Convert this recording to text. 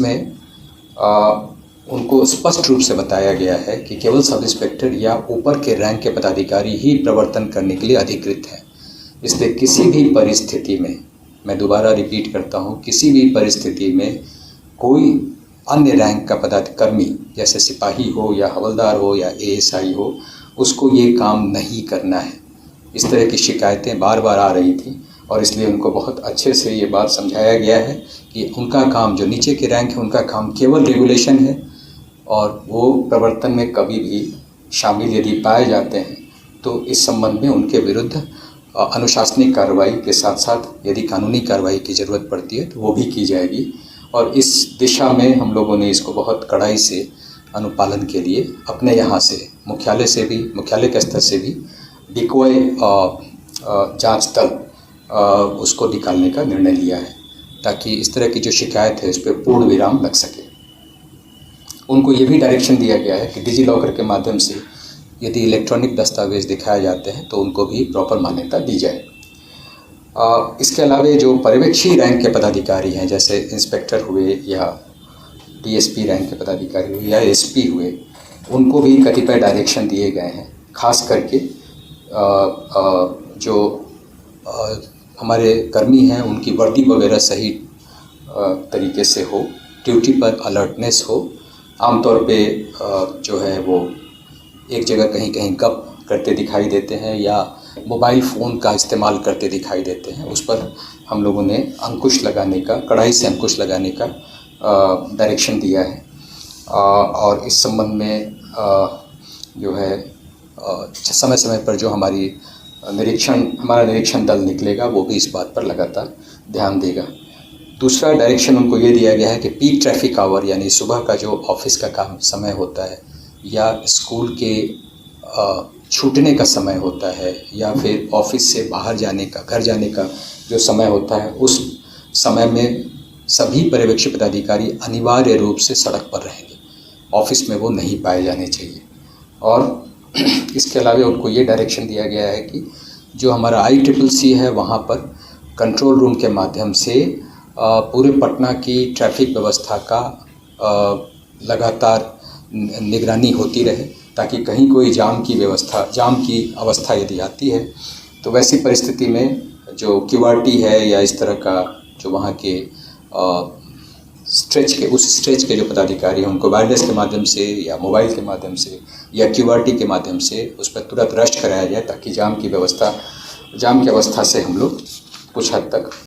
इसमें उनको स्पष्ट रूप से बताया गया है कि केवल सब इंस्पेक्टर या ऊपर के रैंक के पदाधिकारी ही प्रवर्तन करने के लिए अधिकृत हैं। इसलिए किसी भी परिस्थिति में, मैं दोबारा रिपीट करता हूँ, किसी भी परिस्थिति में कोई अन्य रैंक का पदाधिकारी जैसे सिपाही हो या हवलदार हो या एएसआई हो, उसको ये काम नहीं करना है। इस तरह की शिकायतें बार बार आ रही थी और इसलिए उनको बहुत अच्छे से ये बात समझाया गया है कि उनका काम, जो नीचे के रैंक है, उनका काम केवल रेगुलेशन है और वो प्रवर्तन में कभी भी शामिल यदि पाए जाते हैं तो इस संबंध में उनके विरुद्ध अनुशासनिक कार्रवाई के साथ साथ यदि कानूनी कार्रवाई की ज़रूरत पड़ती है तो वो भी की जाएगी। और इस दिशा में हम लोगों ने इसको बहुत कड़ाई से अनुपालन के लिए अपने यहाँ से मुख्यालय के स्तर से भी डिकॉय जांच दल उसको निकालने का निर्णय लिया है, ताकि इस तरह की जो शिकायत है उस पर पूर्ण विराम लग सके। उनको ये भी डायरेक्शन दिया गया है कि डिजी लॉकर के माध्यम से यदि इलेक्ट्रॉनिक दस्तावेज़ दिखाए जाते हैं तो उनको भी प्रॉपर मान्यता दी जाए। इसके अलावा जो पर्यवेक्षी रैंक के पदाधिकारी हैं, जैसे इंस्पेक्टर हुए या डीएसपी रैंक के पदाधिकारी हुए या एसपी हुए, उनको भी कतिपय डायरेक्शन दिए गए हैं। खास करके जो हमारे कर्मी हैं उनकी वर्दी वगैरह सही तरीके से हो, ड्यूटी पर अलर्टनेस हो। आमतौर पे जो है वो एक जगह कहीं कहीं गप करते दिखाई देते हैं या मोबाइल फ़ोन का इस्तेमाल करते दिखाई देते हैं, उस पर हम लोगों ने अंकुश लगाने का, कड़ाई से अंकुश लगाने का डायरेक्शन दिया है। और इस संबंध में जो है समय समय पर जो हमारा निरीक्षण दल निकलेगा वो भी इस बात पर लगातार ध्यान देगा। दूसरा डायरेक्शन उनको ये दिया गया है कि पीक ट्रैफिक आवर, यानी सुबह का जो ऑफिस का काम समय होता है या स्कूल के छूटने का समय होता है या फिर ऑफिस से बाहर जाने का, घर जाने का जो समय होता है, उस समय में सभी पर्यवेक्षी पदाधिकारी अनिवार्य रूप से सड़क पर रहेंगे, ऑफिस में वो नहीं पाए जाने चाहिए। और इसके अलावा उनको ये डायरेक्शन दिया गया है कि जो हमारा ICCC है वहाँ पर कंट्रोल रूम के माध्यम से पूरे पटना की ट्रैफिक व्यवस्था का लगातार निगरानी होती रहे, ताकि कहीं कोई जाम की अवस्था यदि आती है तो वैसी परिस्थिति में जो QRT है या इस तरह का जो वहाँ के उस स्ट्रेच के जो पदाधिकारी हैं उनको वायरलेस के माध्यम से या मोबाइल के माध्यम से या QRT के माध्यम से उस पर तुरंत रस्ट कराया जाए, ताकि जाम की अवस्था से हम लोग कुछ हद तक